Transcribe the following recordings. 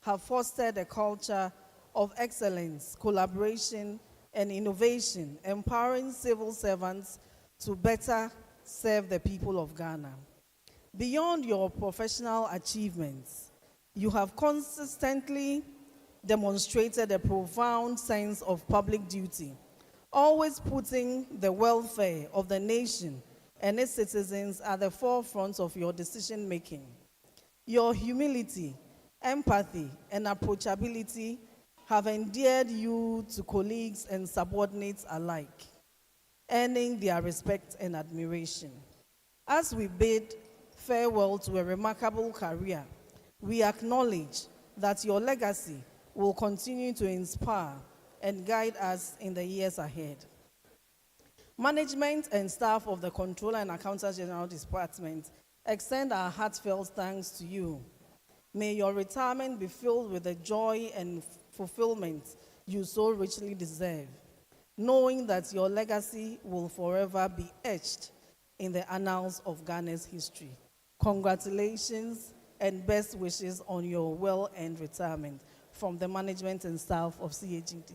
have fostered a culture of excellence, collaboration, and innovation, empowering civil servants to better serve the people of Ghana. Beyond your professional achievements, you have consistently demonstrated a profound sense of public duty, always putting the welfare of the nation and its citizens at the forefront of your decision-making. Your humility, empathy, and approachability have endeared you to colleagues and subordinates alike, earning their respect and admiration. As we bid farewell to a remarkable career, we acknowledge that your legacy will continue to inspire and guide us in the years ahead. Management and staff of the Controller and Accountant General Department extend our heartfelt thanks to you. May your retirement be filled with the joy and fulfillment you so richly deserve, knowing that your legacy will forever be etched in the annals of Ghana's history. Congratulations and best wishes on your well-earned retirement from the management and staff of CAGD.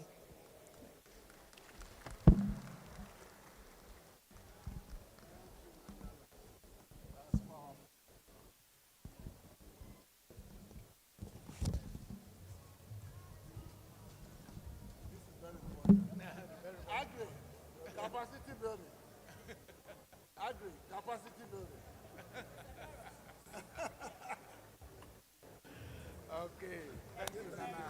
Capacity building. Agri, capacity building. Okay. Thank you, Nana.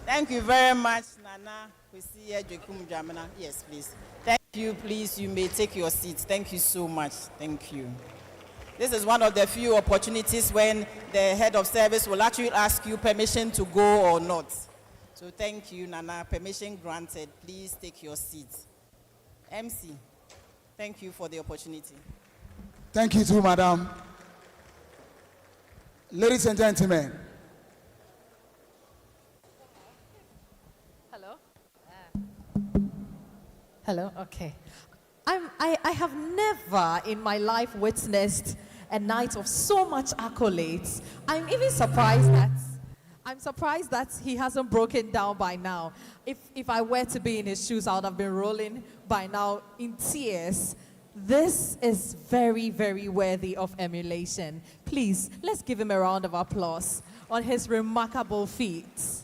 Thank you very much, Nana. Kwasi Agyekum Dwamena. Yes, please. Thank you. Please, you may take your seat. Thank you so much. Thank you. This is one of the few opportunities when the head of service will actually ask you permission to go or not. So thank you, Nana. Permission granted. Please take your seat. MC, thank you for the opportunity. Thank you too, Madam. Ladies and gentlemen. Hello? Hello, okay. I have never in my life witnessed a night of so much accolades. I'm even surprised that he hasn't broken down by now. If I were to be in his shoes, I would have been rolling by now in tears. This is very, very worthy of emulation. Please, let's give him a round of applause on his remarkable feats.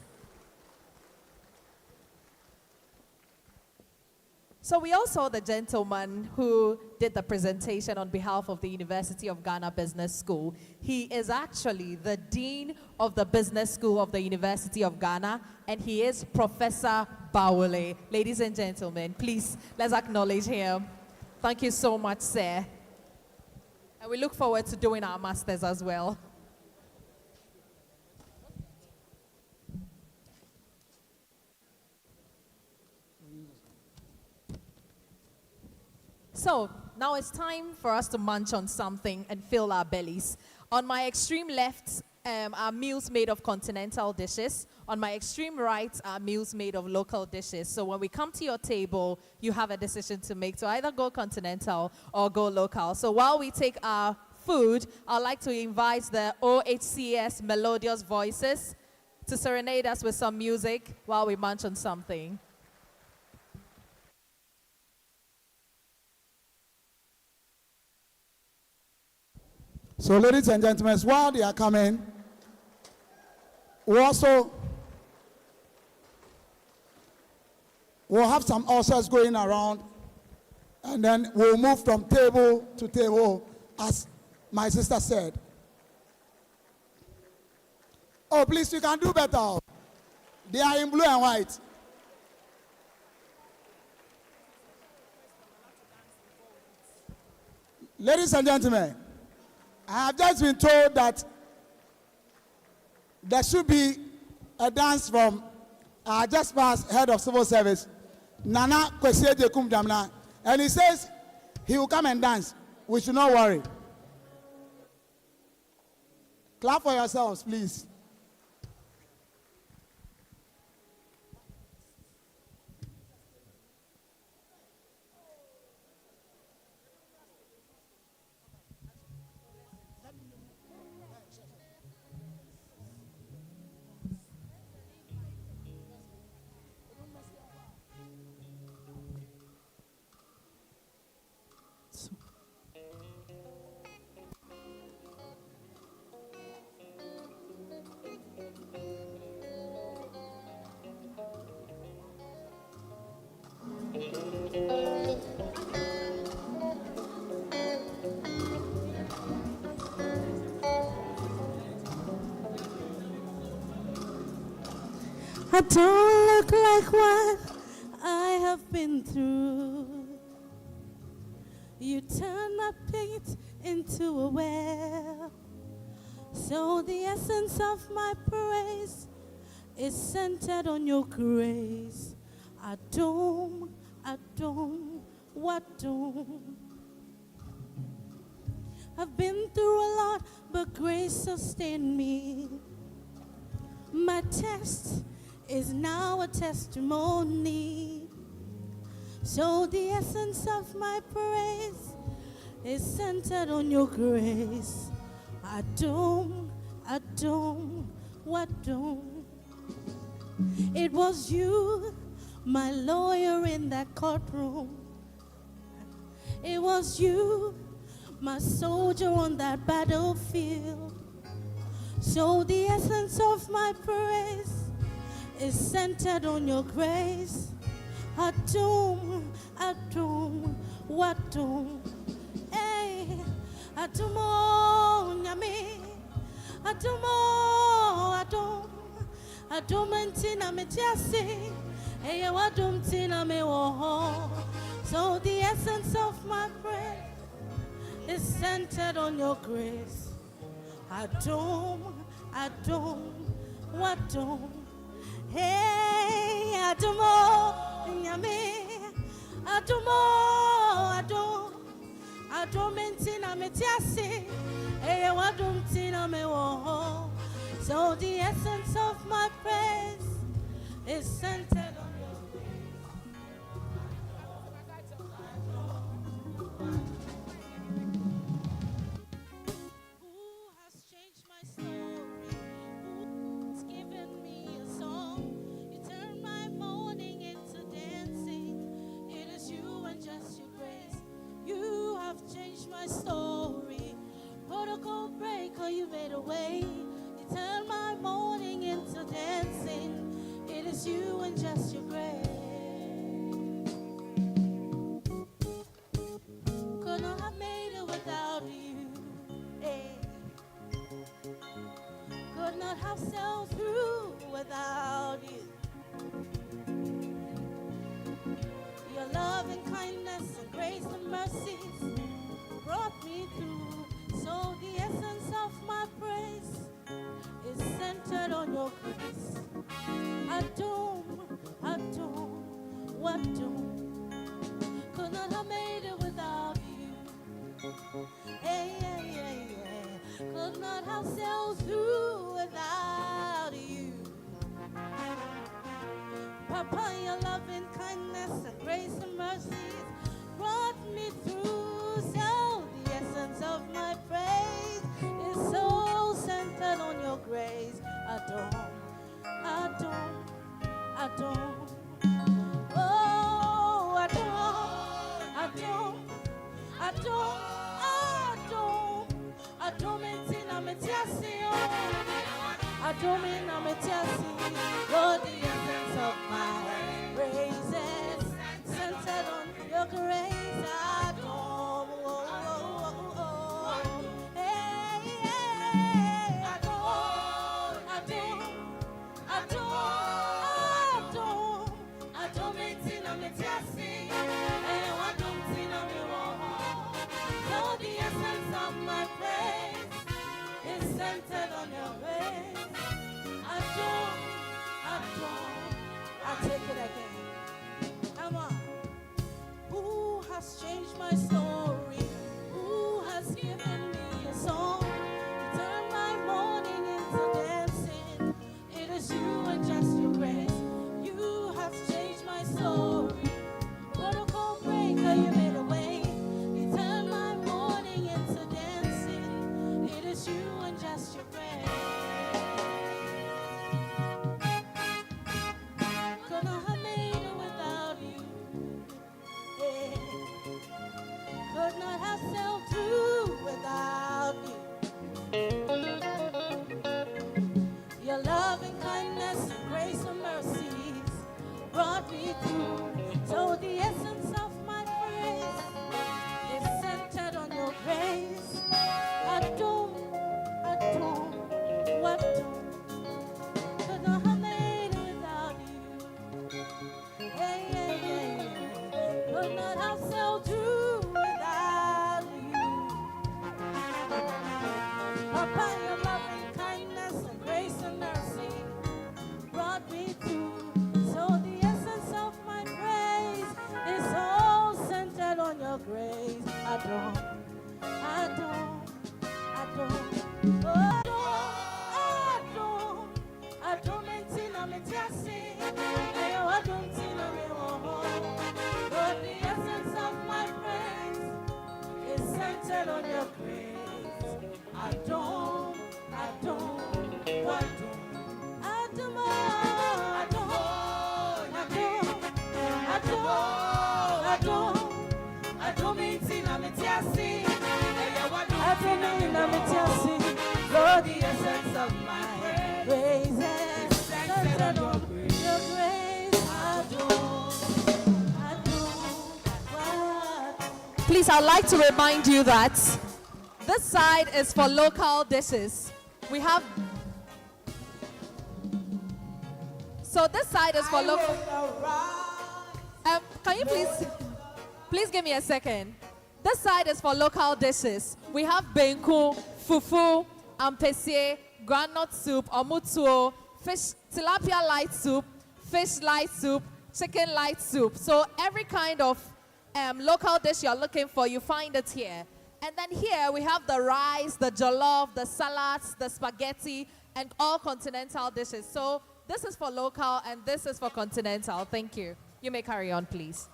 So we all saw the gentleman who did the presentation on behalf of the University of Ghana Business School. He is actually the Dean of the Business School of the University of Ghana, and he is Professor Bawole. Ladies and gentlemen, please, let's acknowledge him. Thank you so much, sir. And we look forward to doing our masters as well. So now it's time for us to munch on something and fill our bellies. On my extreme left are meals made of continental dishes. On my extreme right are meals made of local dishes. So when we come to your table, you have a decision to make to either go continental or go local. So while we take our food, I'd like to invite the OHCS Melodious Voices to serenade us with some music while we munch on something. So, ladies and gentlemen, while they are coming, we'll have some ushers going around, and then we'll move from table to table, as my sister said. Oh, please, you can do better. They are in blue and white. Ladies and gentlemen, I have just been told that there should be a dance from our just past head of civil service, Nana Kwasi Agyekum Dwamena, and he says he will come and dance. We should not worry. Clap for yourselves, please. I don't look like what I have been through. You turn my pit into a well. So the essence of my praise is centered on your grace. Adom, Wadom. I've been through a lot, but grace sustained me. My test is now a testimony. So the essence of my praise is centered on your grace. Adom, Wadom. It was you, my lawyer in that courtroom. It was you, my soldier on that battlefield. So the essence of my praise is centered on your grace. Adom, Wadom. Hey, Adomo, Nyame. Adom. Adomentina me tiasi, hey, Adomtina me woho. So the essence of my prayer is centered on your grace. Adom, Wadom. Hey, Adomo, Nyame. Adomo, Adomentina me tiasi, hey, Adomtina me woho. So the essence of my praise is centered on your grace. Who has changed my story? Who's given me a song? You turn my mourning into dancing. It is you and just your grace. You have changed my story. Protocol breaker, you made a way. Turn my mourning into dancing. It is you and just your grace. Could not have made it without you. Hey. Could not have sailed through without you. Your love and kindness and grace and mercies brought me through. So the essence of my praise is centered on your grace. Adom, Wadom. Could not have made it without you. Hey. Could not have sailed through without you. Papa, your loving kindness and grace and mercies brought me through. So the essence of my praise is so centered on your grace. Adom. Oh, Adomentina me tiasi, Adomina me tiasi. Oh, the essence of my praises centered on your grace. Adom, Adomentina me tiasi, Adomtina me woho. So the essence of my praise is centered on your grace. Adom. I'll take it again. Come on. Who has changed my story? Who has given me a song? You turn my mourning into dancing. It is you and just your grace. You have changed my story. Protocol breaker, you made a way. You turn my mourning into dancing. It is you and just your grace. Could not have made it without you. Yeah. Could not have sailed through without you. Your love and kindness and grace and mercies brought me through. So the essence of my praise is centered on your grace. Adom, Wadom. Could not praises, strength and your grace, Please, I'd like to remind you that this side is for local dishes. We have. So this side is for local. Can you please give me a second? This side is for local dishes. We have benku, fufu, ampesi, groundnut soup, omutuo, fish, tilapia light soup, fish light soup, chicken light soup. So every kind of local dish you're looking for, you find it here. And then here we have the rice, the jollof, the salads, the spaghetti, and all continental dishes. So this is for local and this is for continental. Thank you. You may carry on, please.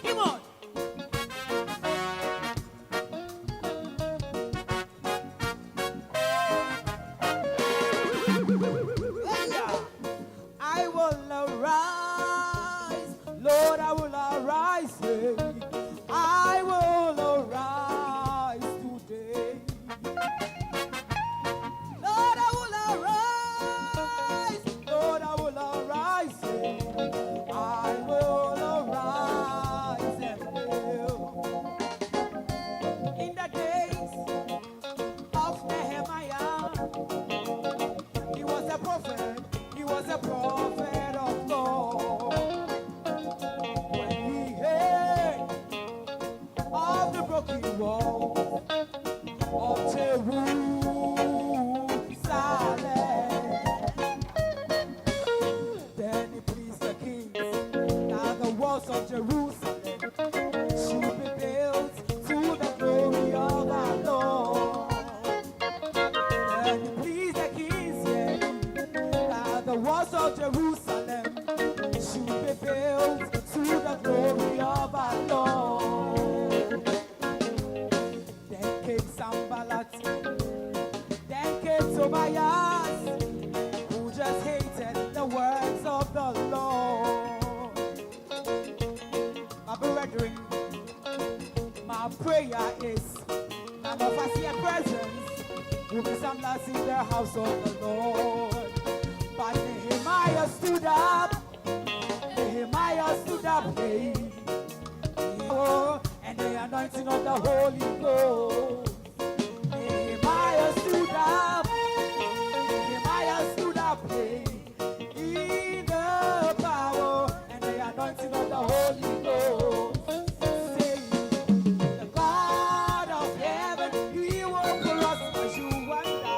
Come on. I will arise, Lord, I will arise. I will arise today. Lord, I will arise, Lord, I will arise. I will arise and live. In the days of Nehemiah, he was a prophet. He was a prophet of God. When he heard of the broken walls of Jerusalem, then he pleased the king that the walls of Jerusalem should be built to the glory of our Lord. And he pleased the king, yeah, that the walls of Jerusalem should be built to the glory of our Lord. Then came Sanballat, then came Tobias, who just hated the words of the Lord. My brethren, my prayer is none of us here present will be some last in the house of the Lord. But Nehemiah stood up, hey, and the anointing of the Holy Ghost. Nehemiah stood up, hey, in the power and the anointing of the Holy Ghost. Saying, the God of heaven, he will for us for you and I.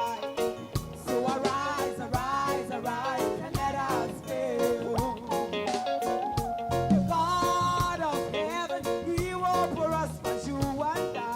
So arise, arise, arise, and let us build. The God of heaven, he will for us for you and I.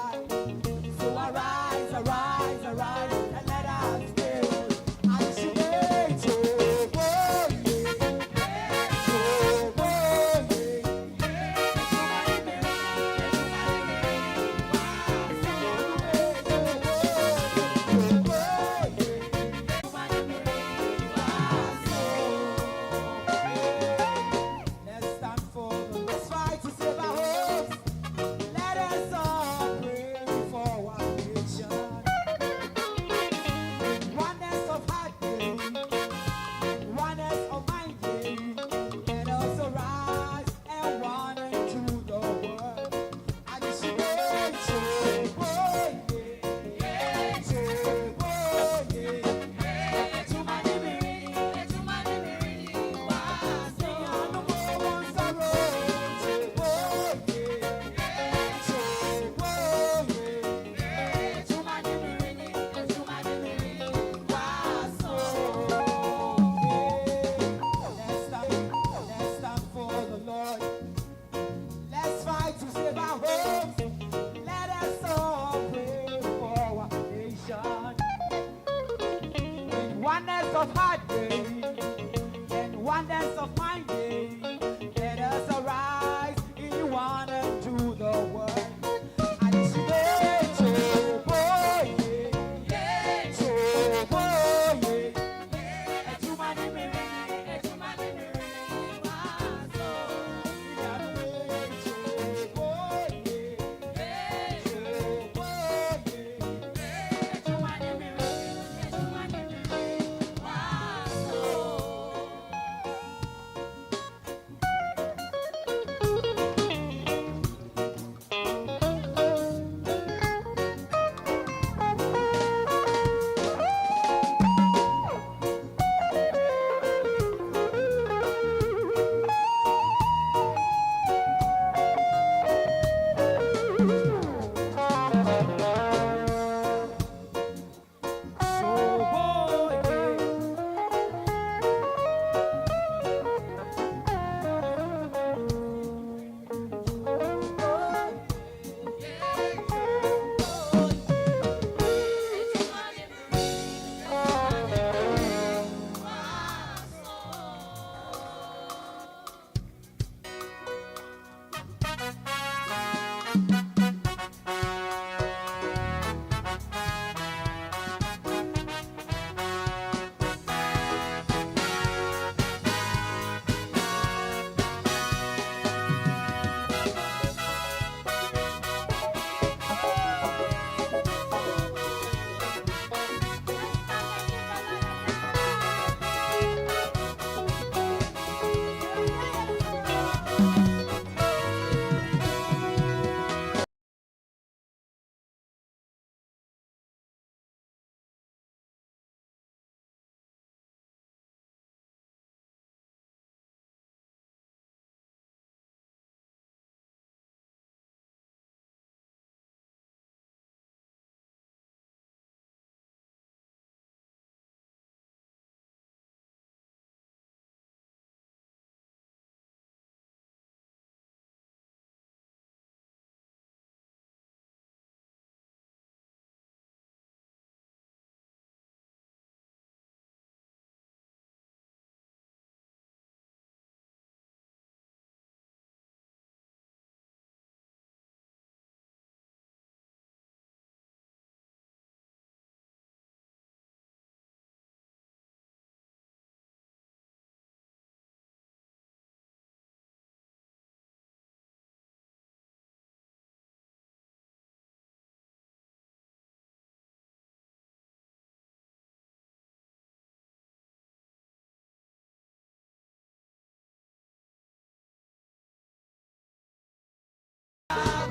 Double.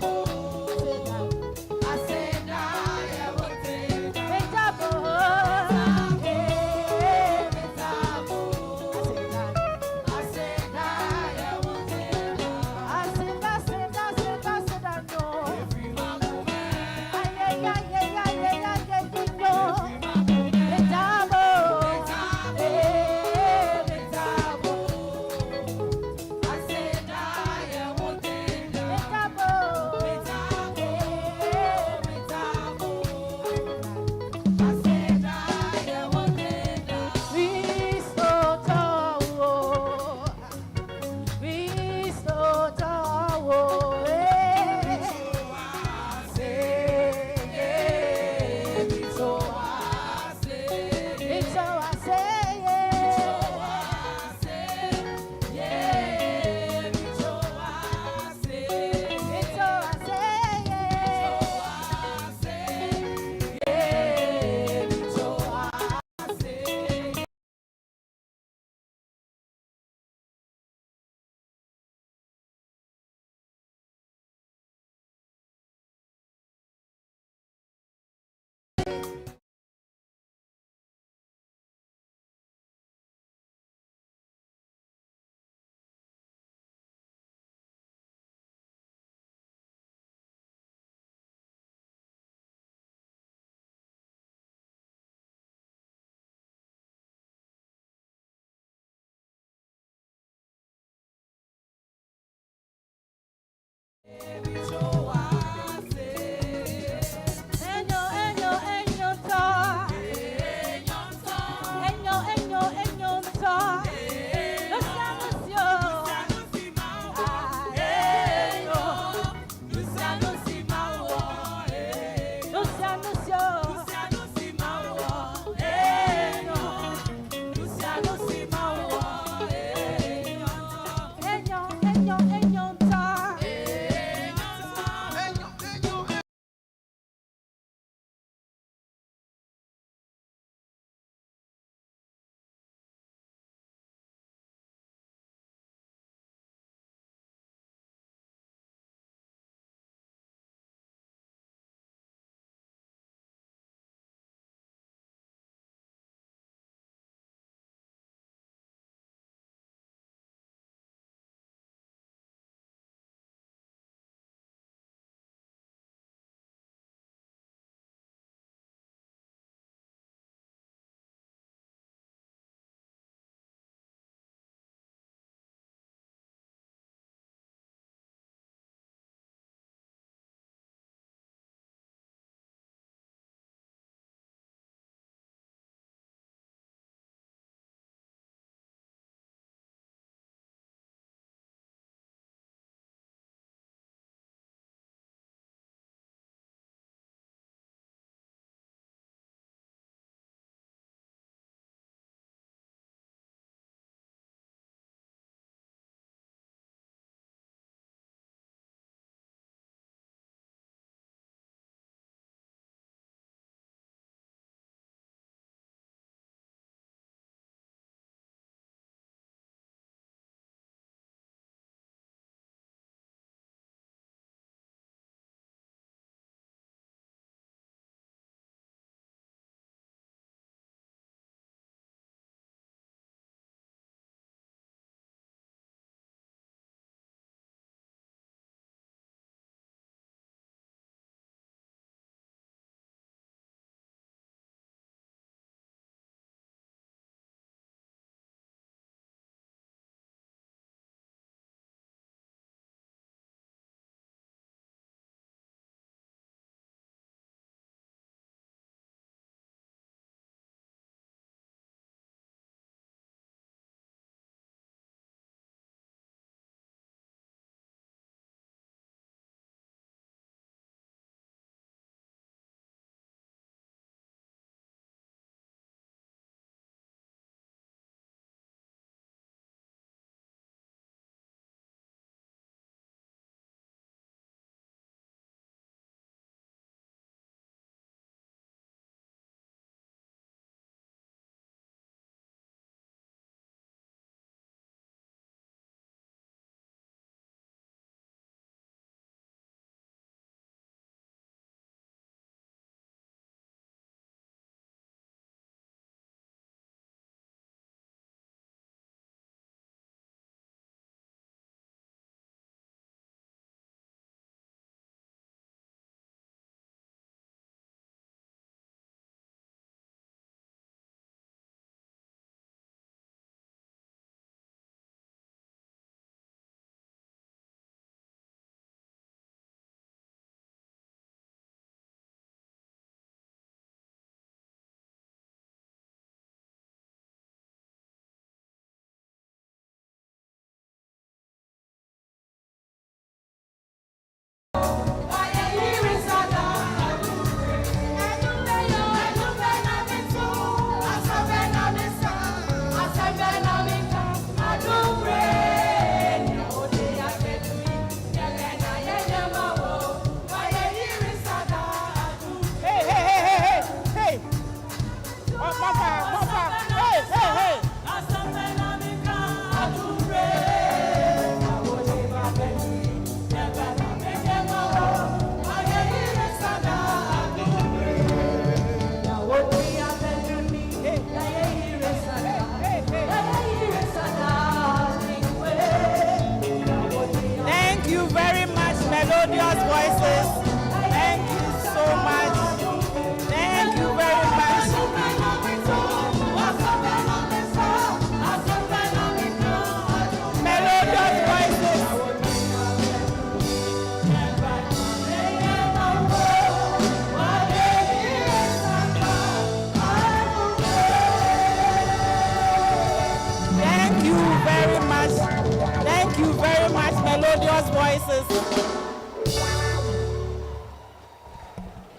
much. Thank you very much, melodious voices.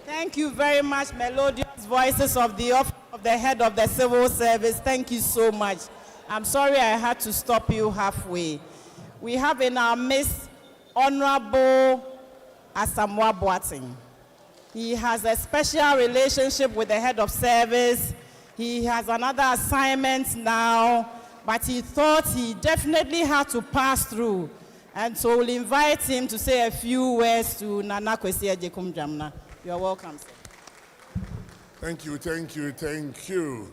Thank you very much, melodious voices of the head of the civil service. Thank you so much. I'm sorry I had to stop you halfway. We have in our midst Honorable Asamoah Boateng. He has a special relationship with the head of service. He has another assignment now, but he thought he definitely had to pass through. And so we'll invite him to say a few words to Nana Kwasi Agyekum Dwamena. You're welcome, sir. Thank you, thank you, thank you.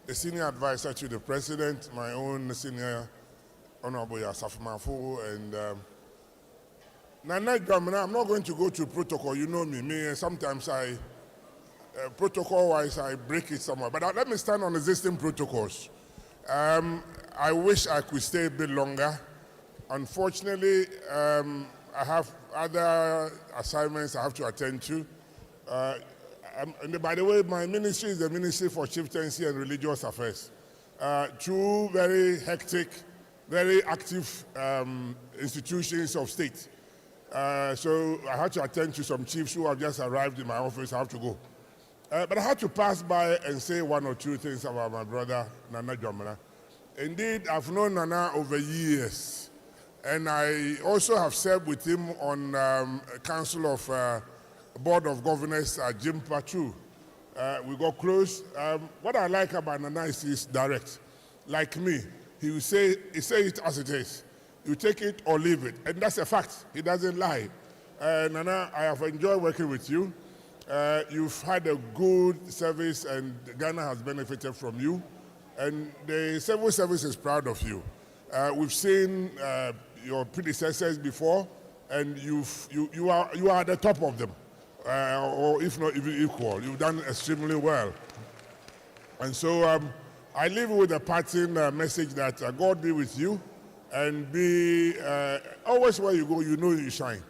The senior advisor to the president, my own senior Honorable Yasaf Mafu, and Nana Dwamena. I'm not going to go to protocol, you know me. Sometimes protocol-wise, I break it somewhere. But let me stand on existing protocols. I wish I could stay a bit longer. Unfortunately, I have other assignments I have to attend to. And by the way, my ministry is the Ministry for Chieftaincy and Religious Affairs. Two very hectic, very active institutions of state. So I had to attend to some chiefs who have just arrived in my office. I have to go. But I had to pass by and say one or two things about my brother, Nana Dwamena. Indeed, I've known Nana over years. And I also have served with him on a Council of Board of Governors at Jimpa too. We got close. What I like about Nana is he's direct. Like me, he say it as it is. You take it or leave it. And that's a fact. He doesn't lie. Nana, I have enjoyed working with you. You've had a good service and Ghana has benefited from you. And the civil service is proud of you. We've seen your predecessors before, and you are at the top of them, or if not even equal. You've done extremely well. And so I leave you with a parting message that God be with you, and be always where you go, you know you shine.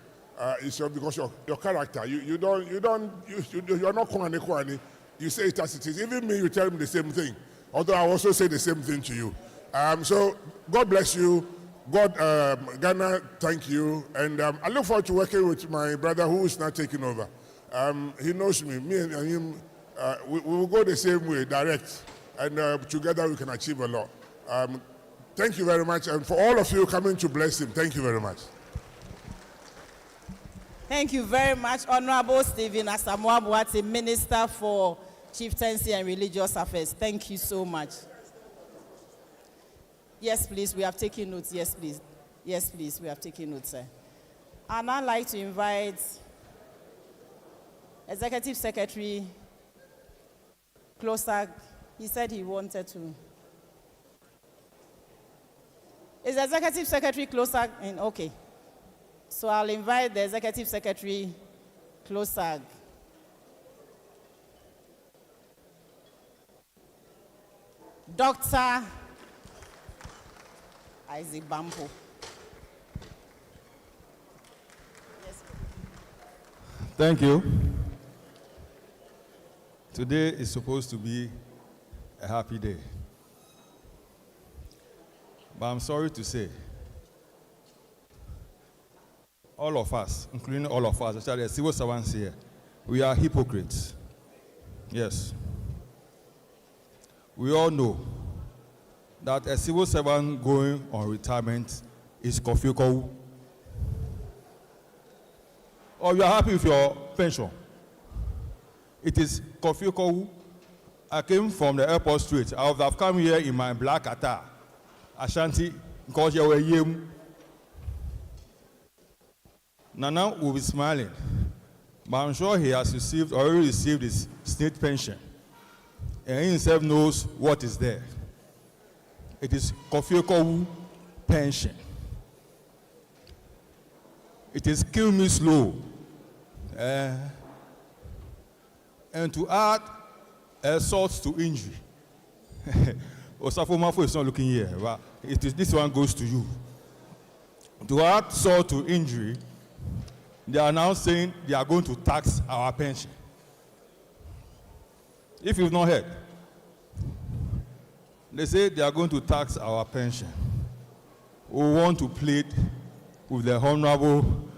It's because your character. You're not kwani. You say it as it is. Even me, you tell me the same thing. Although I also say the same thing to you. So God bless you. God, Ghana, thank you. And I look forward to working with my brother who is now taking over. He knows me. Me and him, we will go the same way, direct. And together we can achieve a lot. Thank you very much. And for all of you coming to bless him, thank you very much. Thank you very much, Honorable Stephen Asamoah Boateng, Minister for Chieftaincy and Religious Affairs. Thank you so much. Yes, please, we have taken notes. Yes, please. Yes, please, we have taken notes, sir. And I'd like to invite Executive Secretary Klosag. He said he wanted to. Is the Executive Secretary Klosag in? Okay. So I'll invite the Executive Secretary Klosag. Dr. Isaac Bampo. Yes. Thank you. Today is supposed to be a happy day. But I'm sorry to say, all of us, including all of us, especially the civil servants here, we are hypocrites. Yes. We all know that a civil servant going on retirement is Kofi. Or you are happy with your pension. It is Kofi. I came from the airport street. I would have come here in my black attire, Ashanti, because you were young. Nana will be smiling, but I'm sure he has already received his state pension. And he himself knows what is there. It is Kofi pension. It is kill me slow. And to add assault to injury. Osafo Mafo is not looking here, but this one goes to you. To add assault to injury, they are now saying they are going to tax our pension. If you've not heard, they say they are going to tax our pension. we want to plead with the Honorable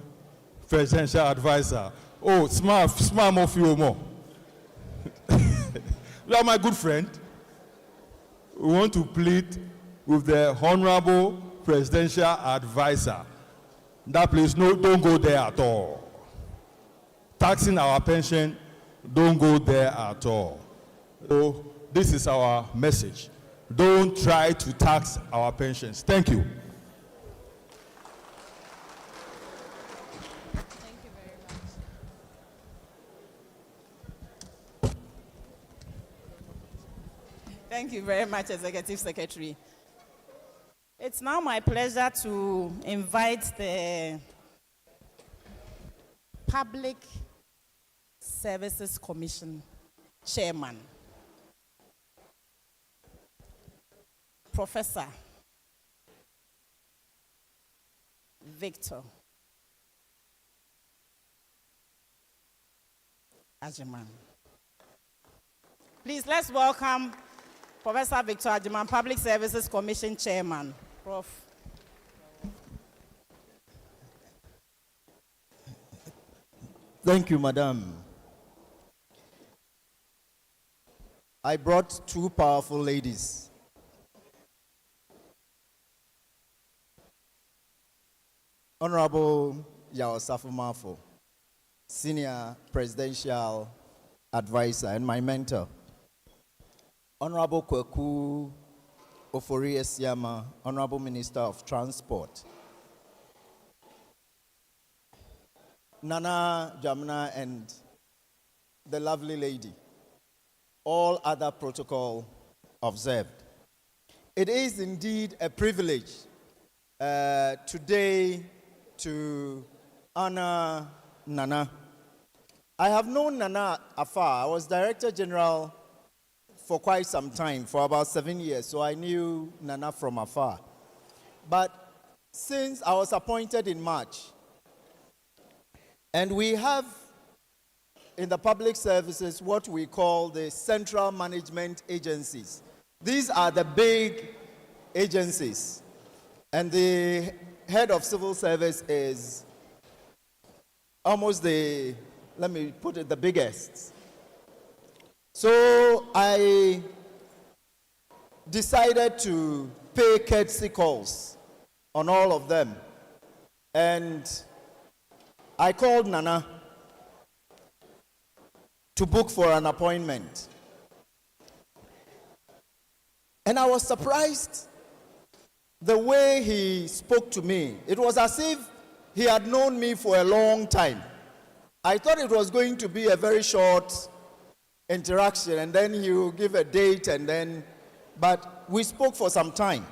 Presidential Advisor. Oh, smile more, few more. You are my good friend. We want to plead with the Honorable Presidential Advisor. That place, no, don't go there at all. Taxing our pension, don't go there at all. So this is our message. Don't try to tax our pensions. Thank you. Thank you very much, Executive Secretary. It's now my pleasure to invite the Public Services Commission Chairman, Professor Victor Agyekum. Please, let's welcome Professor Victor Agyekum, Public Services Commission Chairman. Prof. Thank you, Madam. I brought two powerful ladies. Honorable Yao Safumafo, Senior Presidential Advisor and my mentor. Honorable Kweku Ofori Esiama, Honorable Minister of Transport. Nana Dwamena and the lovely lady. All other protocol observed. It is indeed a privilege today to honor Nana. I have known Nana afar. I was Director General for quite some time, for about 7 years, so I knew Nana from afar. But since I was appointed in March, and we have in the public services what we call the central management agencies. These are the big agencies, and the head of civil service is almost the, let me put it, the biggest. So I decided to pay courtesy calls on all of them. And I called Nana to book for an appointment. And I was surprised the way he spoke to me. It was as if he had known me for a long time. I thought it was going to be a very short interaction, and then he will give a date, and then, but we spoke for some time.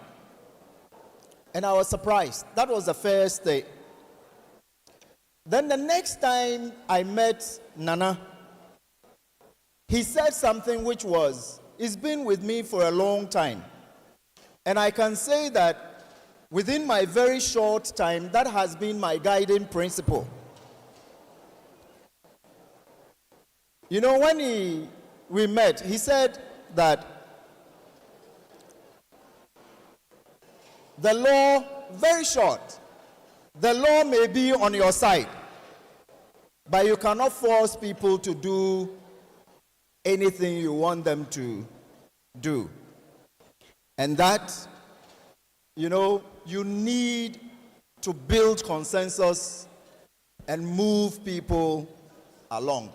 And I was surprised. That was the first day. Then the next time I met Nana, he said something which was, it's been with me for a long time. And I can say that within my very short time, that has been my guiding principle. You know, when we met, he said that the law, very short, the law may be on your side, but you cannot force people to do anything you want them to do. And that, you know, you need to build consensus and move people along.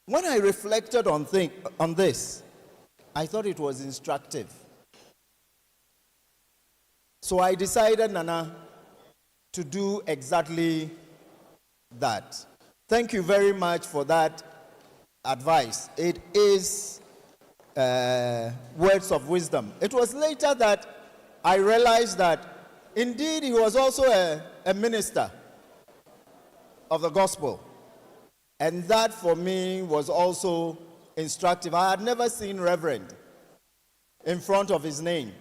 When I reflected on this, I thought it was instructive. So I decided, Nana, to do exactly that. Thank you very much for that advice. It is words of wisdom. It was later that I realized that indeed he was also a minister of the gospel. And that for me was also instructive. I had never seen Reverend in front of his name.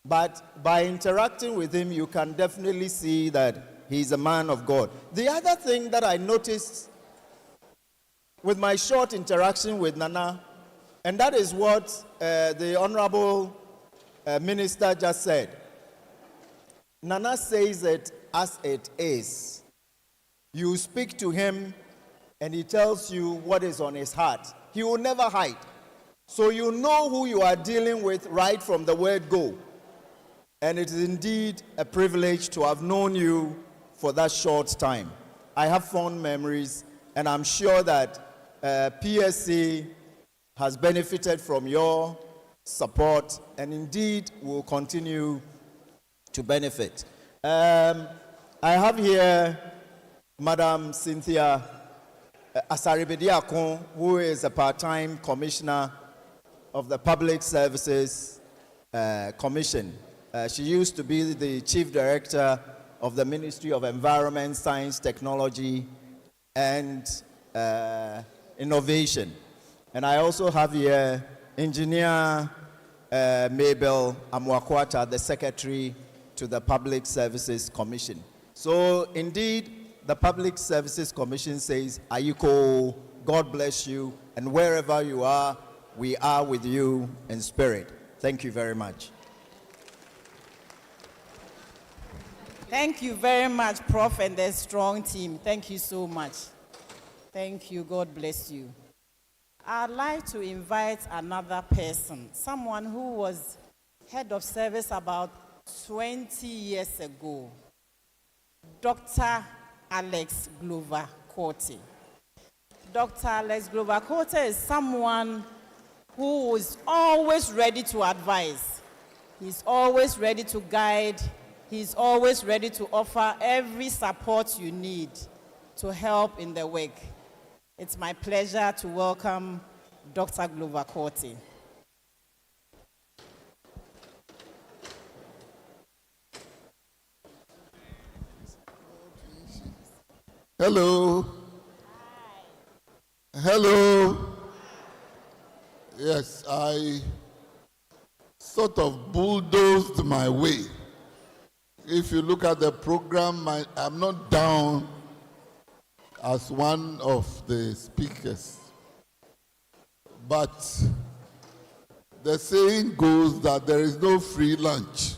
But by interacting with him, you can definitely see that he's a man of God. The other thing that I noticed with my short interaction with Nana, and that is what the Honorable minister just said. Nana says it as it is. You speak to him and he tells you what is on his heart. He will never hide. So you know who you are dealing with right from the word go. And it is indeed a privilege to have known you for that short time. I have fond memories, and I'm sure that PSC has benefited from your support and indeed will continue to benefit. I have here Madam Cynthia Asaribediakon, who is a part-time commissioner of the Public Services Commission. She used to be the chief director of the Ministry of Environment, Science, Technology, and Innovation. And I also have here Engineer Mabel Amwakwata, the Secretary to the Public Services Commission. So indeed, the Public Services Commission says, Ayiko, God bless you, and wherever you are, we are with you in spirit. Thank you very much. Thank you very much, Prof, and the strong team. Thank you so much. Thank you. God bless you. I'd like to invite another person, someone who was head of service about 20 years ago, Dr. Alex Glover Korte. Dr. Alex Glover Korte is someone who is always ready to advise. He's always ready to guide. He's always ready to offer every support you need to help in the work. It's my pleasure to welcome Dr. Glover Korte. Hello. Hi. Hello. Yes, I sort of bulldozed my way. If you look at the program, I'm not down as one of the speakers. But the saying goes that there is no free lunch.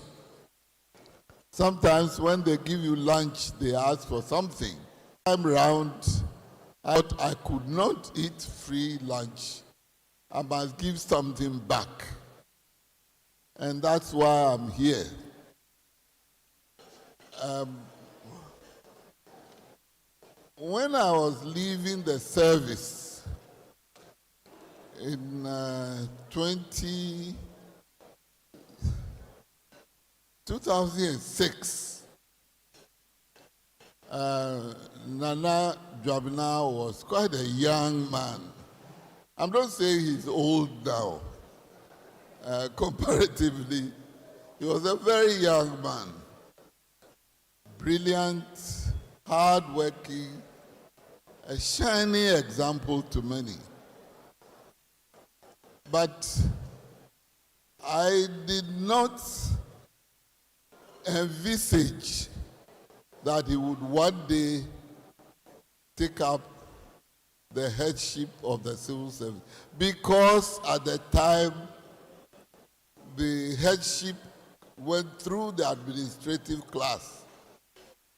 Sometimes when they give you lunch, they ask for something. Time round, I thought I could not eat free lunch. I must give something back. And that's why I'm here. When I was leaving the service in 2006, Nana Dwamena was quite a young man. I'm not saying he's old now. Comparatively, he was a very young man. Brilliant, hardworking, a shining example to many. But I did not envisage that he would one day take up the headship of the civil service, because at the time the headship went through the administrative class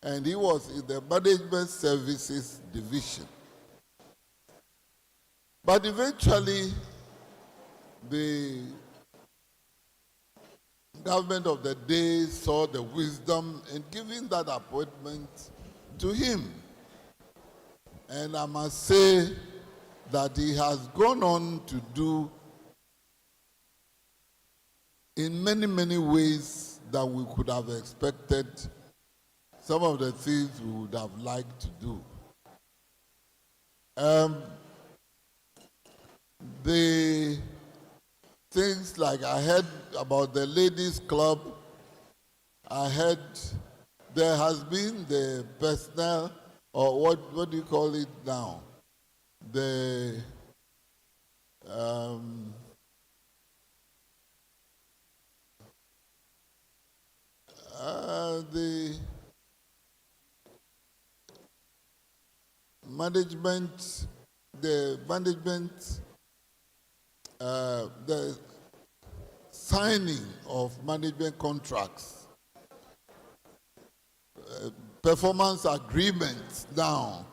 and he was in the management services division. But eventually the government of the day saw the wisdom in giving that appointment to him. And I must say that he has gone on to do in many, many ways that we could have expected some of the things we would have liked to do. The things like I heard about the ladies' club, I heard there has been the personnel, or what do you call it now? The management, the signing of management contracts, performance agreements now.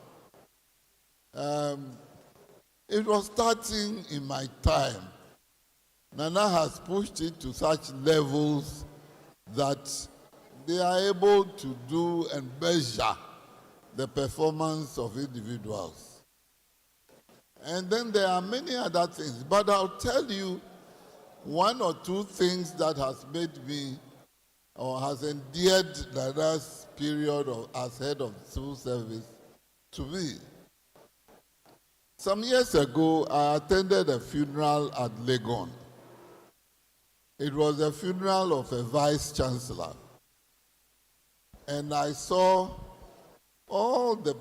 It was starting in my time. Nana has pushed it to such levels that they are able to do and measure the performance of individuals. And then there are many other things, but I'll tell you one or two things that has made me or has endeared Nana's period as head of the civil service to me. Some years ago, I attended a funeral at Legon. It was a funeral of a vice chancellor. And I saw all the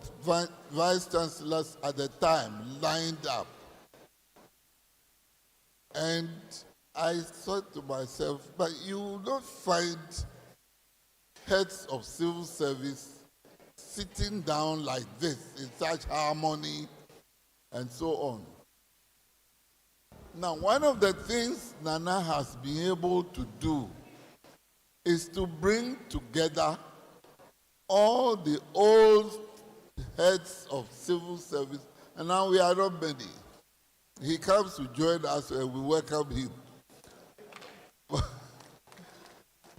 vice chancellors at the time lined up. And I thought to myself, but you will not find heads of civil service sitting down like this in such harmony and so on. Now, one of the things Nana has been able to do is to bring together all the old heads of civil service, and now we are not many. He comes to join us and we welcome him.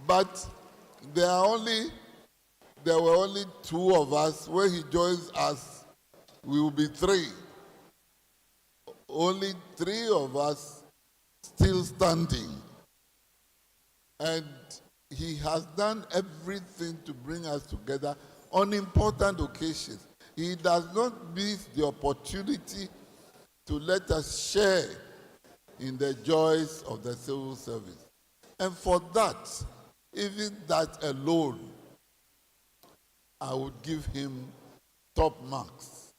But there were only two of us. When he joins us, we will be three. Only three of us still standing. And he has done everything to bring us together on important occasions. He does not miss the opportunity to let us share in the joys of the civil service. And for that, even that alone, I would give him top marks.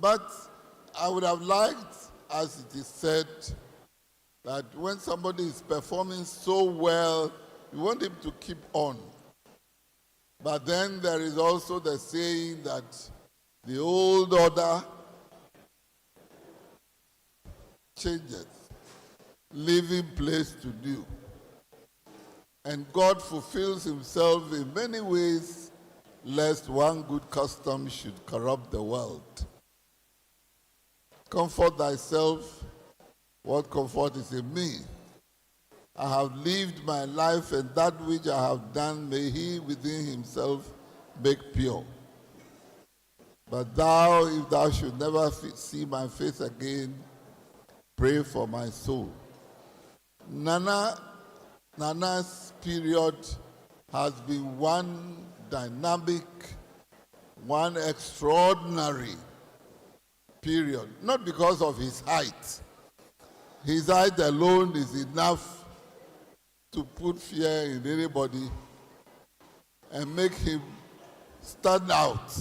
But I would have liked, as it is said, that when somebody is performing so well, you want him to keep on. But then there is also the saying that the old order changes, leaving place to new. And God fulfills himself in many ways, lest one good custom should corrupt the world. Comfort thyself, what comfort is in me? I have lived my life, and that which I have done may he within himself make pure. But thou, if thou should never see my face again, pray for my soul. Nana's period has been one dynamic, one extraordinary period. Not because of his height. His height alone is enough to put fear in anybody and make him stand out.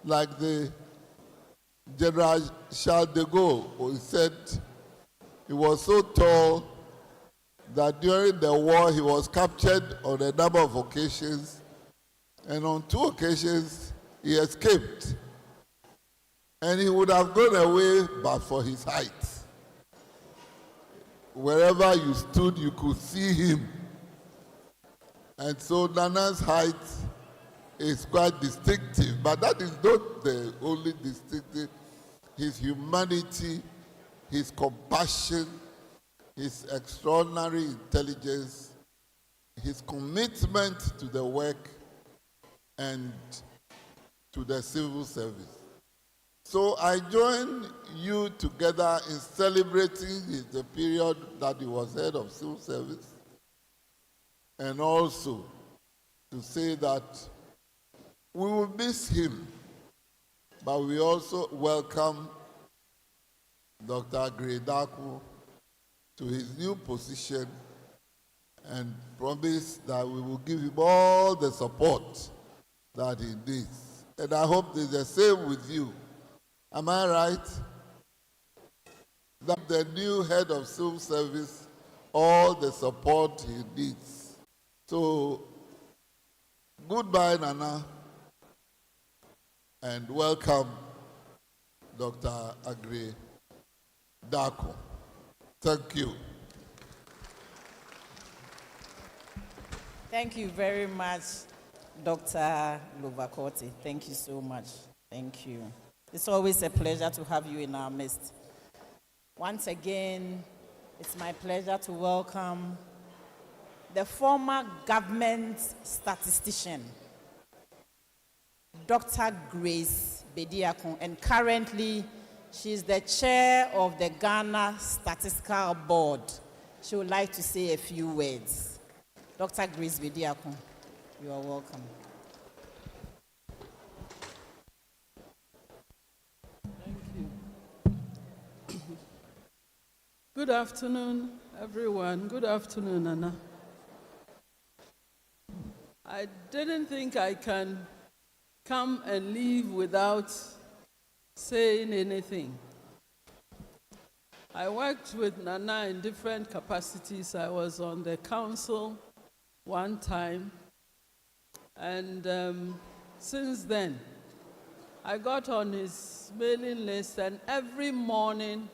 Like the General Charles de Gaulle, who said he was so tall that during the war he was captured on a number of occasions, and on 2 occasions he escaped. And he would have gone away but for his height. Wherever you stood, you could see him. And so Nana's height is quite distinctive, but that is not the only distinctive. His humanity, his compassion, his extraordinary intelligence, his commitment to the work and to the civil service. So I join you together in celebrating the period that he was head of civil service, and also to say that we will miss him, but we also welcome Dr. Agyekum to his new position and promise that we will give him all the support that he needs. And I hope it's the same with you. Am I right? That the new head of civil service, all the support he needs. So, goodbye, Nana, and welcome, Dr. Agyekum. Thank you. Thank you very much, Dr. Lovakote. Thank you so much. Thank you. It's always a pleasure to have you in our midst. Once again, it's my pleasure to welcome the former government statistician, Dr. Grace Bediakun, and currently she is the chair of the Ghana Statistical Board. She would like to say a few words. Dr. Grace Bediakun, you are welcome. Good afternoon, everyone. Good afternoon, Anna. I didn't think I can come and leave without saying anything. I worked with Nana in different capacities. I was on the council one time, and since then, I got on his mailing list, and every morning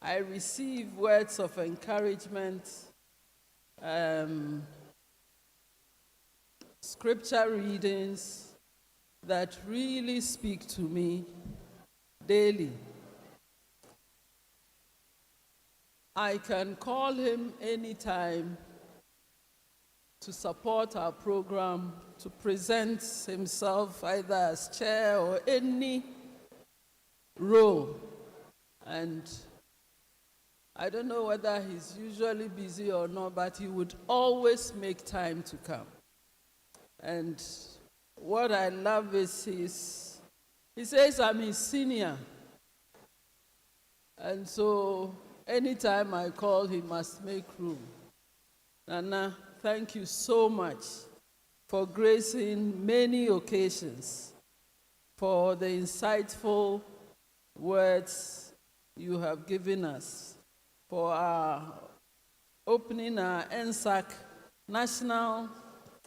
I receive words of encouragement, scripture readings that really speak to me daily. I can call him anytime to support our program, to present himself either as chair or any role. And I don't know whether he's usually busy or not, but he would always make time to come. And what I love is he says I'm his senior. And so anytime I call, he must make room. Nana, thank you so much for gracing many occasions, for the insightful words you have given us, for opening our NSAC, National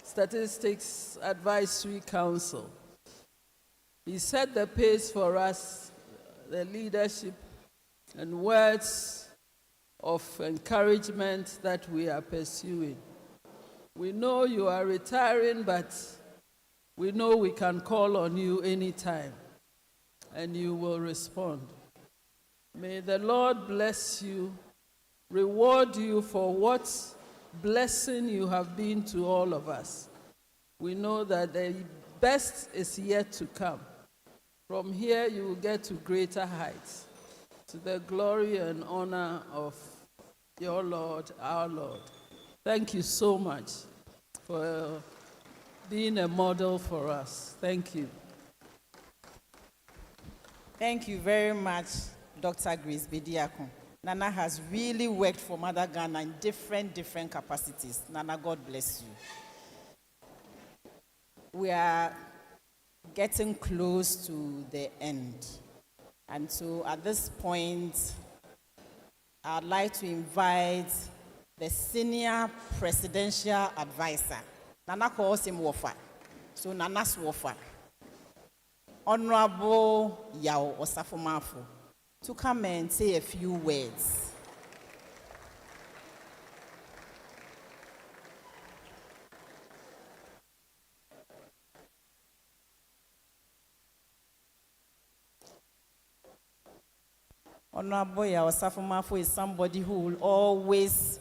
Statistics Advisory Council. He set the pace for us, the leadership and words of encouragement that we are pursuing. We know you are retiring, but we know we can call on you anytime, and you will respond. May the Lord bless you, reward you for what blessing you have been to all of us. We know that the best is yet to come. From here, you will get to greater heights, to the glory and honor of your Lord, our Lord. Thank you so much for being a model for us. Thank you. Thank you very much, Dr. Grace Bediakun. Nana has really worked for Mother Ghana in different capacities. Nana, God bless you. We are getting close to the end. And so at this point, I'd like to invite the Senior Presidential Advisor. Nana calls him Wofa. So Nana's Wofa. Honorable Yao Osafo-Maafo, to come and say a few words. Honorable Yao Osafo-Maafo is somebody who will always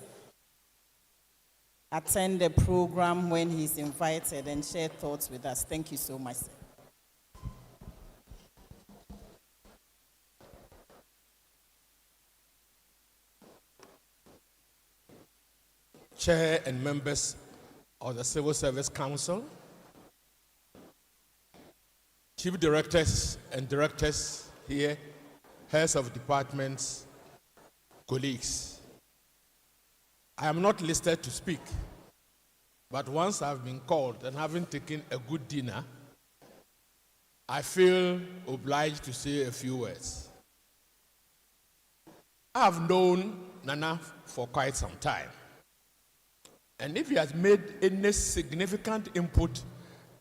attend the program when he's invited and share thoughts with us. Thank you so much, sir. Chair and members of the Civil Service Council, chief directors and directors here, heads of departments, colleagues. I am not listed to speak, but once I've been called and having taken a good dinner, I feel obliged to say a few words. I have known Nana for quite some time. And if he has made any significant input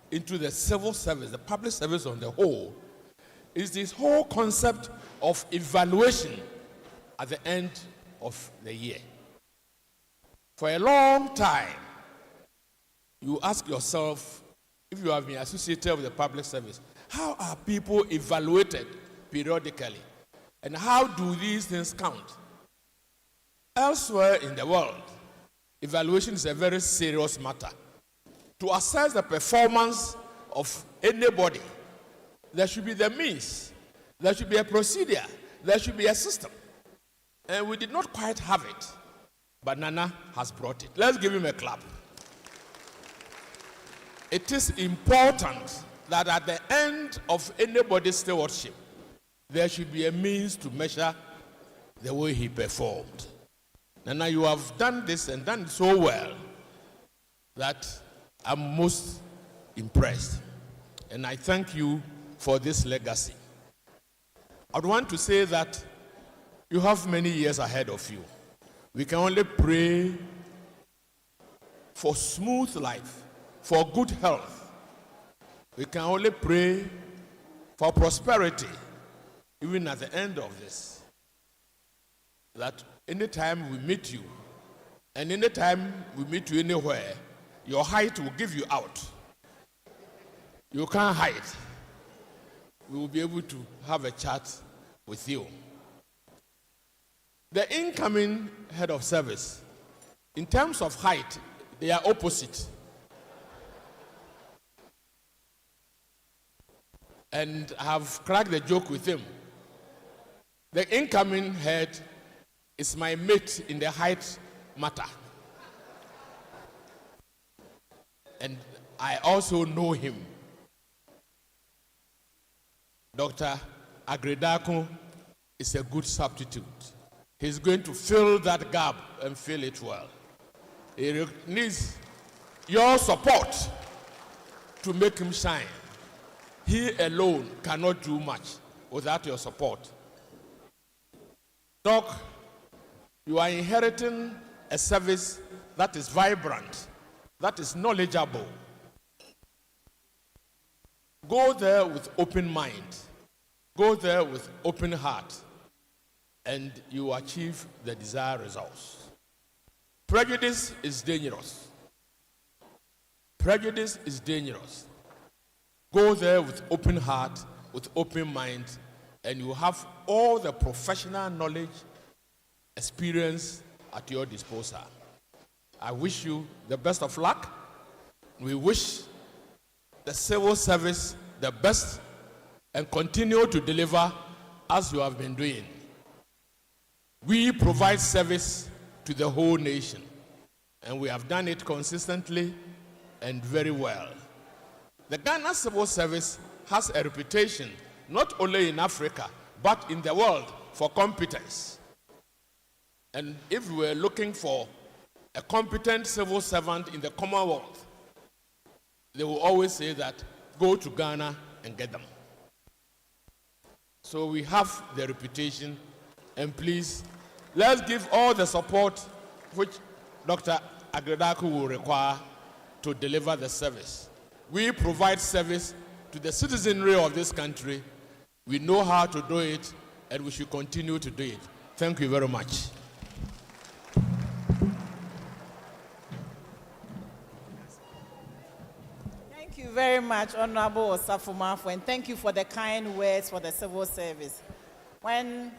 into the civil service, the public service on the whole, is this whole concept of evaluation at the end of the year. For a long time, you ask yourself, if you have been associated with the public service, how are people evaluated periodically? And how do these things count? Elsewhere in the world, evaluation is a very serious matter. To assess the performance of anybody, there should be the means, there should be a procedure, there should be a system. And we did not quite have it, but Nana has brought it. Let's give him a clap. It is important that at the end of anybody's stewardship, there should be a means to measure the way he performed. Nana, you have done this and done it so well that I'm most impressed. And I thank you for this legacy. I would want to say that you have many years ahead of you. We can only pray for smooth life, for good health. We can only pray for prosperity, even at the end of this. That anytime we meet you, and anytime we meet you anywhere, your height will give you out. You can't hide. We will be able to have a chat with you. The incoming head of service, in terms of height, they are opposite. And I have cracked the joke with him. The incoming head is my mate in the height matter. And I also know him. Dr. Agyekum is a good substitute. He's going to fill that gap and fill it well. He needs your support to make him shine. He alone cannot do much without your support. Doc, you are inheriting a service that is vibrant, that is knowledgeable. Go there with open mind. Go there with open heart, and you achieve the desired results. Prejudice is dangerous. Prejudice is dangerous. Go there with open heart, with open mind, and you have all the professional knowledge, experience at your disposal. I wish you the best of luck. We wish the civil service the best and continue to deliver as you have been doing. We provide service to the whole nation, and we have done it consistently and very well. The Ghana Civil Service has a reputation not only in Africa but in the world for competence. And if we were looking for a competent civil servant in the Commonwealth, they will always say that go to Ghana and get them. So we have the reputation, and please, let's give all the support which Dr. Agyekum will require to deliver the service. We provide service to the citizenry of this country. We know how to do it, and we should continue to do it. Thank you very much. Thank you very much, Honorable Osafo, and thank you for the kind words for the civil service. When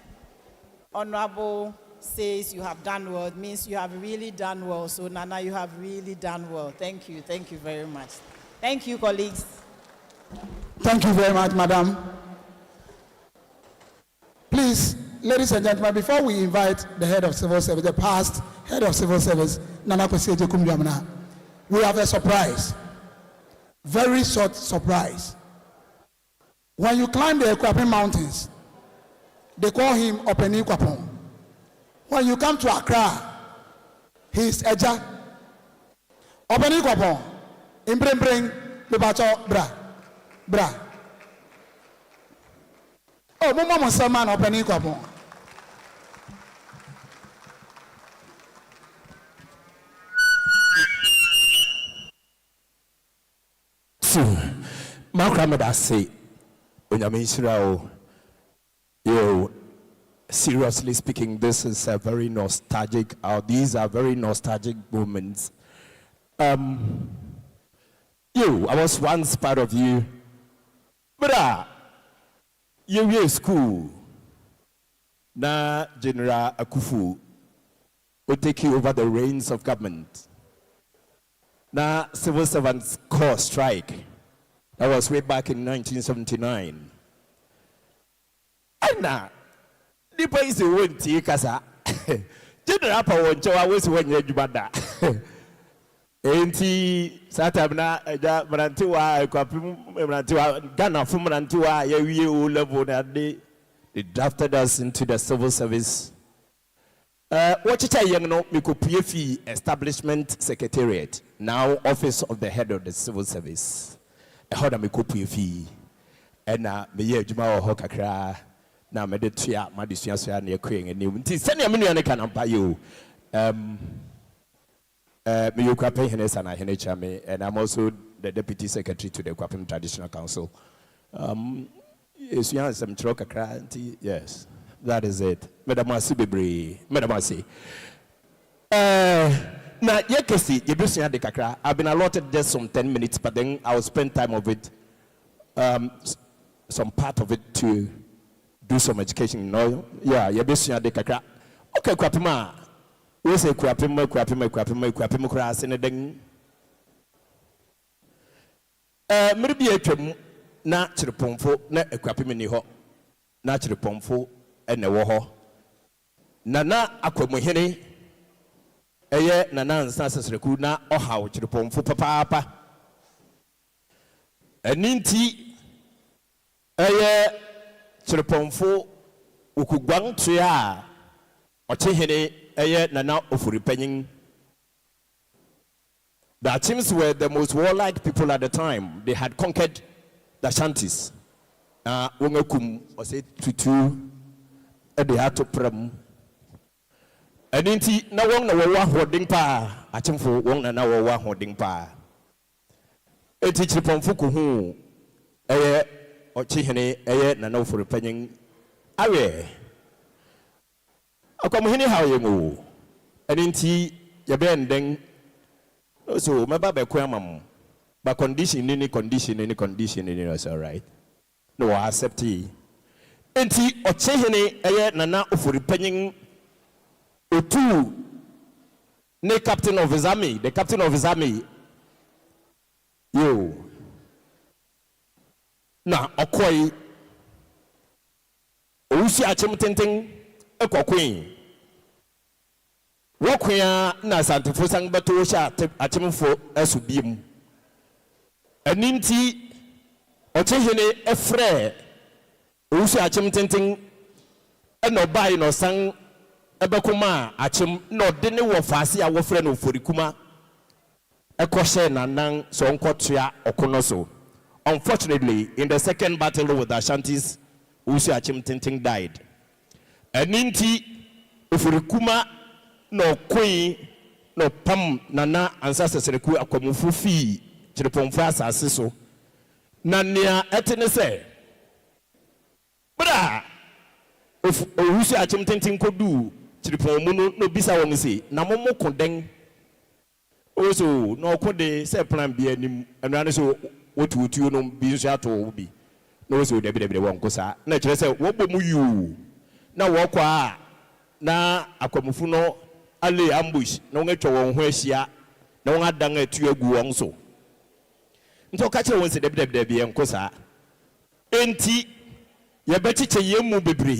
Honorable says you have done well, it means you have really done well. So, Nana, you have really done well. Thank you. Thank you very much. Thank you, colleagues. Thank you very much, Madam. Please, ladies and gentlemen, before we invite the head of civil service, the past head of civil service, Nana Kwasi Agyekum Dwamena, we have a surprise. Very short surprise. When you climb the Kwapin Mountains, they call him Openi Kwapon. When you come to Accra, he is Eja. Openi Kwapon. Bring Bebacho bra. Oh, Mama Musaman Openi Kwapon. Malcolm say, when you mean Israel, you seriously speaking, this is a very nostalgic, these are very nostalgic moments. I was once part of you, but you were school. Na General Akufu will take you over the reins of government. Na civil servants call strike. That was way back in 1979. And now, the place you went to Kasa. General Pawancho was when you bada. Enti Satabna, Marantua, Ghana from Marantua, you level that day. They drafted us into the civil service. What you tell you, PFE Establishment Secretariat, now Office of the Head of the Civil Service. How do I PFE? And me Juma Hokakra. Now, me de tuya, ma disua so ya na ekwen anim. Nti send ya menu ane kan ampa yo. Me Kwapem Henesa na Henechame, and I'm also the Deputy Secretary to the Kwapem Traditional Council. Yes, that is it. Madam Asibebre, Madam Asi. Now, Yakesi, Yebusia de Kakra, I've been allotted just some 10 minutes, but then I'll spend time of it, some part of it to do some education. No, yeah, Yebusia de Kakra. Okay, Kwapema. We say Kwapema, class in a ding. Maybe a term, not to the pomfo, not a Kwapemini ho, not to the pomfo, and a woho. Nana Aquamuhene, a year, Nana and Sansas Recuna, or how to the pomfo, papa. A ninty, a year to the pomfo, Ukugwang Tria, or Tihene, a year, Nana of repenting. The Achims were the most warlike people at the time. They had conquered the Shanties. Wongakum was it tutu, and they had to pram. And inti na wong na wawa holding pa. Achimfo wong na wawa holding pa. Eti chipomfuku hu. Eye ochihene eye na na for repenting. Awe. Akomuhini how you go. And inti yabe ndeng. So my baba kwamam. But condition, any condition, it's all right. No, I accept it. Enti ochehene eye nana ofuri penyin otu ne captain of his army, the captain of his army. Yo. Na okoi Ousi achim tenten ekokwen. Wokwea na santefo sang beto sha achimfo asubiem. Aninti ochehene efre Ousi achim tenten eno bai no sang ebekuma achim no de ne wo fase a wo frɛ no forikuma ekɔhye nanan so nkotua okono so. Unfortunately, in the second battle with the Ashantis, Ousi achim tenten died. Aninti forikuma no queen no pam nana ancestors reku akwamufu fi chirepomfu asase so na nia etene se bra of Ousi achim tenten kodu chiripomu no bisa won se na momo koden oso no kode se plan bi anim anane so wotuotuo no bi nso ato bi no so de won kosa na kire se wo bomu yu na wo kwa na akwamufu no ale ambush na won atwa won ho ahia na won adan atu agu won so nto ka kire won se de bi en kosa enti ye bechiche yemu bebre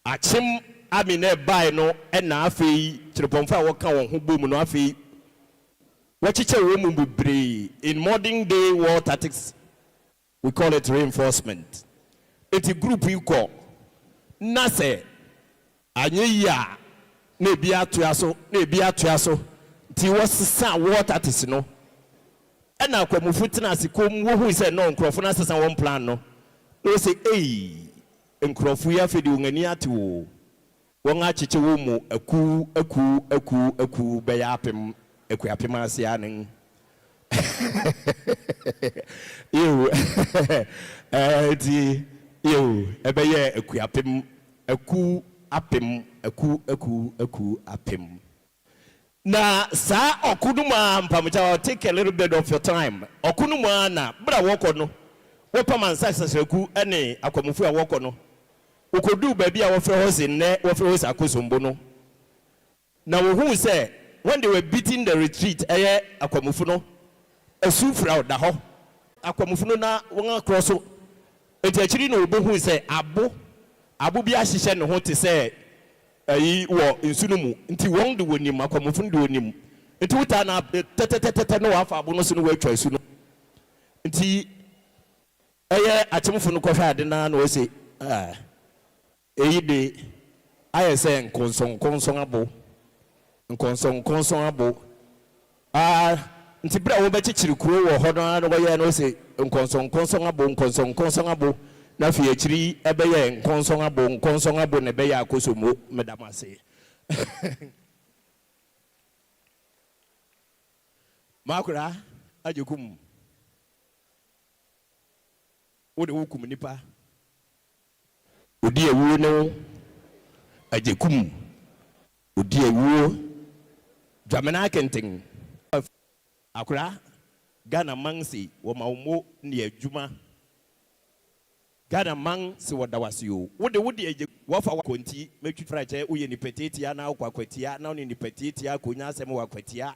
achim amine bai no na afei chirepomfa woka won ho bom no afei wachiche wemu bebre. In modern day war tactics we call it reinforcement. Eti group you call na se anye ya na bia atuaso ti wasesa war tactics no na akwamufu tena asikom wo hu se no nkrofo na sesa won plan no no say nkrofo ya fedi ngani ate wo won achiche wo mu aku be ya apem akuapem ase anen yo di yo ebe ye akuapem eku apem apem. Na sa okunuma mpamcha take a little bit of your time. Okunuma na bra woko no. Wopa man saseku ene akwamufu a woko no. Ukodu baby a wofre hose ne wofre hose akosombo no. Na wo hu say when they were beating the retreat akwamufu no esufra da ho. Akwamufu no na won akroso. Enti akiri no obohu say abo bi ahihye ne ho te say ayi wo insunu mu nti won de wonim akwamufu de wonim nti wuta na tetetetete no wafa abo no so no watwa isu no nti achemfu no kohwa ade na na o say eyi de aye say nkonson abo nkonson abo nti bra wo be chichiri kuro wo hodo na wo ye na o say nkonson abo na fi akiri ebe ye nkonson abo ne be ya akosomo medamase makura Agyekum wo de wukum nipa odi ewu no Agyekum odi ewu Dwamena kenten akura Ghana mansi wo mawmo ne adwuma Ghana man si wadawasio wode eje wafa konti metu frache uye ni petitia na akwatia na oni ni petitia konya asem wakwatia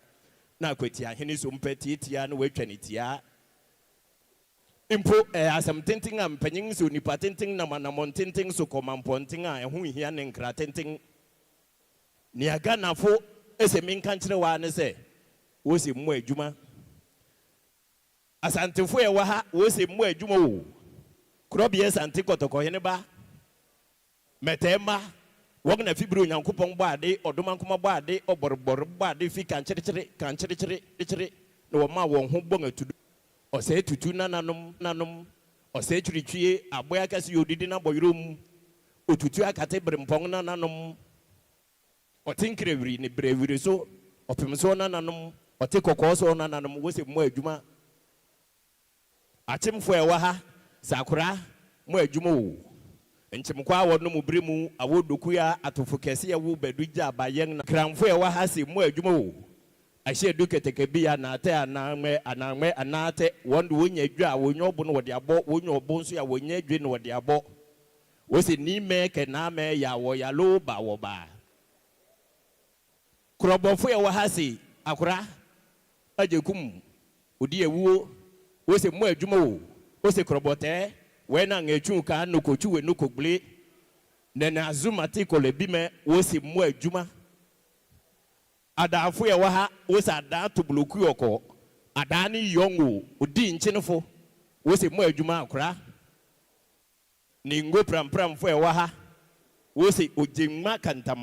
na akwatia hene so mpetitia na watwanitia impo asem tenting am panyin so ni patenting na manamon tenting so komamponting a ehu hia ne nkra tenting ni Ghana fo ese menka nkire wa ne se wo se mu adwuma asantefo e wa ha wo se mu adwuma wo Krobie santi kotoko hene ba metema wogna fibru nyankopon baade odomankoma baade oborbor baade fi kan chire no ma won ho bon atudu o se tutu nanom o se twitwie aboya kase yodidi na boyrom otutu akate brempon nanom o tinkrewiri ni brewiri so opemso nanom o te kokoso nanom wo se mo adwuma achemfo e wa ha Sakura mo adwuma wo nchimkwa wonu mu bremu awodoku ya atofo kese ya wo baduja abayen na kramfo e wa hase mo adwuma wo ahye duketeke bia na ate ananme anate wonde wonya adwa wonyo obo no wode abo wonya obo nso ya wonya adwe no wode abo wo se ni me ke na me ya wo ya lo ba wo ba krobofo e wa hase akura Agyekum odi ewuo wo se mo adwuma wo o se krobote we na ngechu ka no kochu we no kogle na azuma ti ko le bime wo se mu adwuma adafo ye wa ha wo se ada to bloku yoko ada ni yongo odi nchenefo wo se mu adwuma akora ni ngo pram fo ye wa ha wo se ojemma kantam